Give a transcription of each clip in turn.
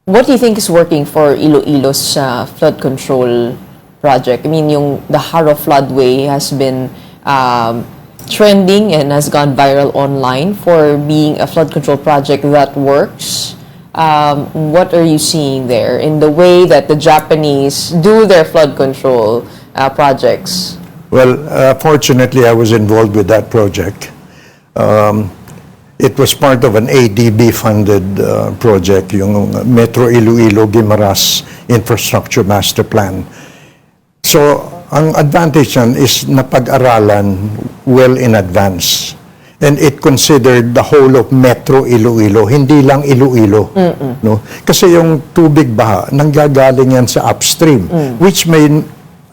What do you think is working for Iloilo's flood control project? I mean, the Jaro Floodway has been trending and has gone viral online for being a flood control project that works. What are you seeing there in the way that the Japanese do their flood control projects? Well, fortunately, I was involved with that project. It was part of an ADB-funded project, yung Metro Iloilo-Guimaras Infrastructure Master Plan. So, ang advantage yan is napag-aralan well in advance. And it considered the whole of Metro Iloilo, hindi lang Iloilo. No? Kasi yung tubig baha, nanggagaling yan sa upstream, which may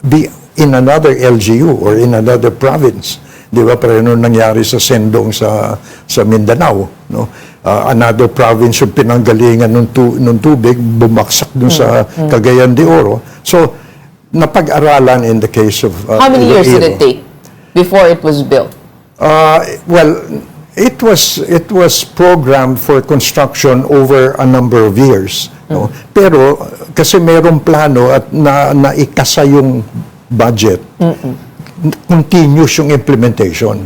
be in another LGU or in another province. Di ba, pero nung nangyari sa Sendong sa Mindanao, no? Another province yung pinanggalingan ng tubig, bumaksak dun sa Cagayan de Oro. So, napag-aralan in the case of How many years did it take before it was built? Well, it was programmed for construction over a number of years. No? Pero, kasi merong plano at naikasa yung budget, continuous yung implementation.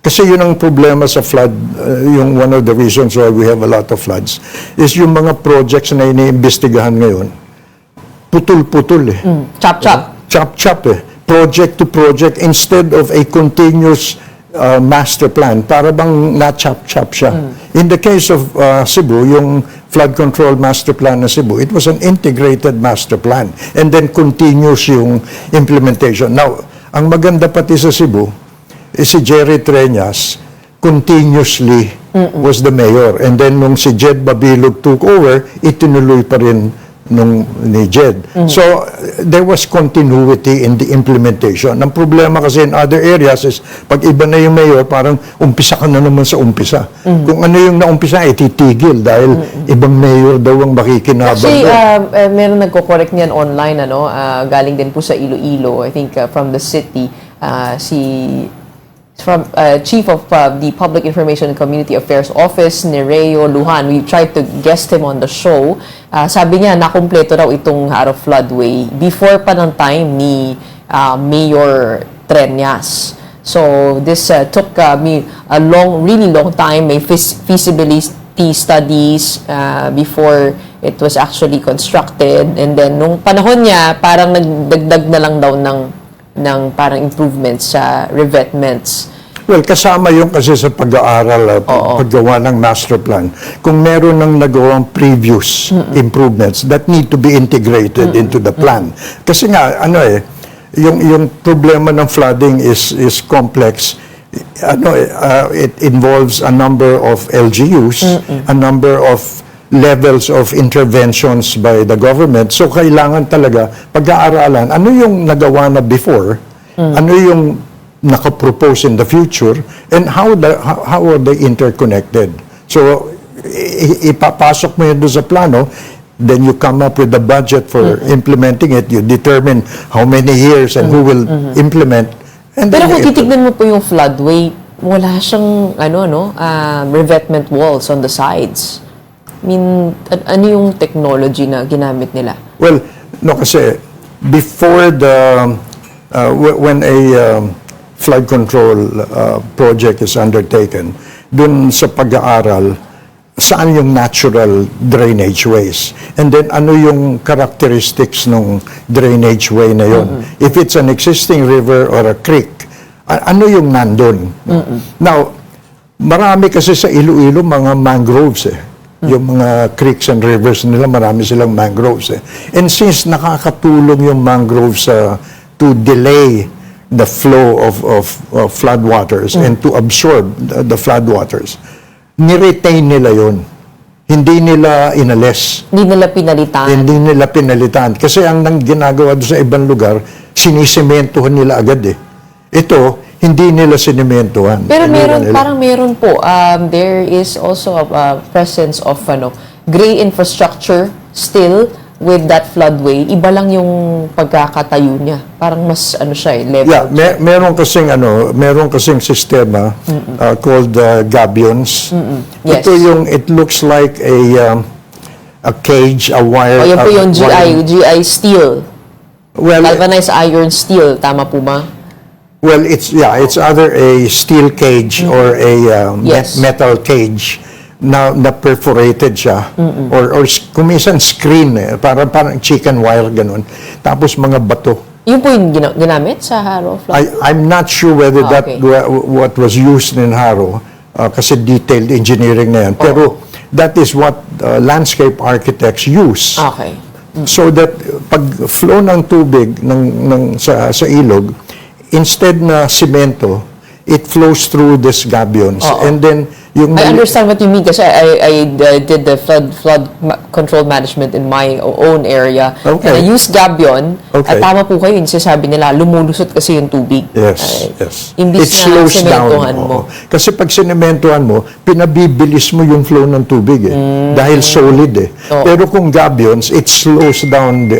Kasi yun ang problema sa flood, yung one of the reasons why we have a lot of floods, is yung mga projects na iniimbestigahan ngayon, putol-putol eh. Chop-chop. Chop-chop eh. Project to project instead of a continuous master plan, para bang na-chop-chop siya. In the case of Cebu, yung flood control master plan na Cebu, it was an integrated master plan and then continuous yung implementation. Now, ang maganda pati sa Cebu, si Jerry Treñas continuously was the mayor. And then nung si Jed Babilog took over, itinuloy pa rin ni Jed. So, there was continuity in the implementation. Ang problema kasi in other areas is, pag iba na yung mayor, parang umpisa ka na naman sa umpisa. Kung ano yung naumpisa, titigil dahil ibang mayor daw ang makikinabang. Actually, meron nagko-correct niyan online, galing din po sa Iloilo, I think from the city, Chief of the Public Information and Community Affairs Office, Nereo Lujan. We tried to guest him on the show. Sabi niya, nakumpleto raw itong Jaro Floodway before pa ng time ni Mayor Treñas. So, this took me a really long time. May feasibility studies before it was actually constructed. And then, nung panahon niya, parang nagdagdag na lang daw ng parang improvements sa revetments. Well, kasama yung kasi sa pag-aaral at paggawa ng master plan. Kung meron ng nagawang previous improvements that need to be integrated into the plan. Kasi nga, yung problema ng flooding is complex. It involves a number of LGUs, a number of levels of interventions by the government. So, kailangan talaga pag-aaralan, ano yung nagawa na before, ano yung nakapropose in the future, and how are they interconnected. So, ipapasok mo yun doon sa plano, then you come up with the budget for implementing it, you determine how many years and who will implement. And pero kung titignan mo po yung floodway, wala siyang revetment walls on the sides. I mean, ano yung technology na ginamit nila? Well, no, kasi before when a flood control project is undertaken, dun sa pag-aaral, saan yung natural drainage ways? And then, ano yung characteristics ng drainage way na yun? If it's an existing river or a creek, ano yung nandun? Now, marami kasi sa Iloilo mga mangroves eh. Yung mga creeks and rivers nila, marami silang mangroves eh. And since nakakatulong yung mangroves to delay the flow of floodwaters and to absorb the floodwaters, ni-retain nila yun. Hindi nila inalis. Hindi nila pinalitan. Hindi nila pinalitan. Kasi ang ginagawa doon sa ibang lugar, sinisimentohan nila agad eh. Ito, hindi nila sinimentohan. Pero parang meron po. There is also a presence of gray infrastructure still with that floodway. Iba lang yung pagkakatayo niya. Parang mas siya level. Yeah, meron kasing sistema called gabions. Yes. Ito yung, it looks like a cage, a wire. O yan po yung GI steel. Well, Galvanized iron steel. Tama po ba? well, it's either a steel cage or a Yes. metal cage na perforated siya or kung minsan screen parang chicken wire ganun. Tapos mga bato. Yun po yung ginamit sa Jaro Floodway? I'm not sure whether Okay. what was used in Haro kasi detailed engineering na yan. Pero that is what landscape architects use. Okay. So that pag flow ng tubig sa ilog, instead na semento, it flows through these gabions. And then yung I understand what you mean kasi I did the flood control management in my own area. Okay. And I used gabion. Okay. At tama po kayo, yung sinasabi nila, lumulusot kasi yung tubig. Yes, yes. Imbis It na slows down. sementohan mo. Kasi pag sinementohan mo, pinabibilis mo yung flow ng tubig dahil solid Pero kung gabions, it slows down the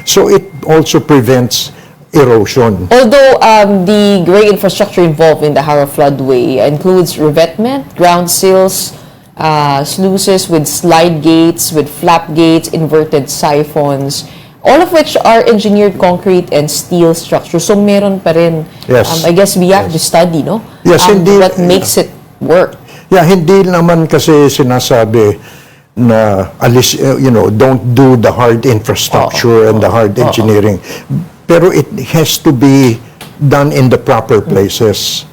So it also prevents erosion. Although the gray infrastructure involved in the Jaro Floodway includes revetment, ground sills, sluices with slide gates, with flap gates, inverted siphons, all of which are engineered concrete and steel structures. So meron pa rin. Yes. I guess we have to study, no? Yes, hindi. What makes it work. Yeah, hindi naman kasi sinasabi na don't do the hard infrastructure and the hard engineering. Pero it has to be done in the proper places.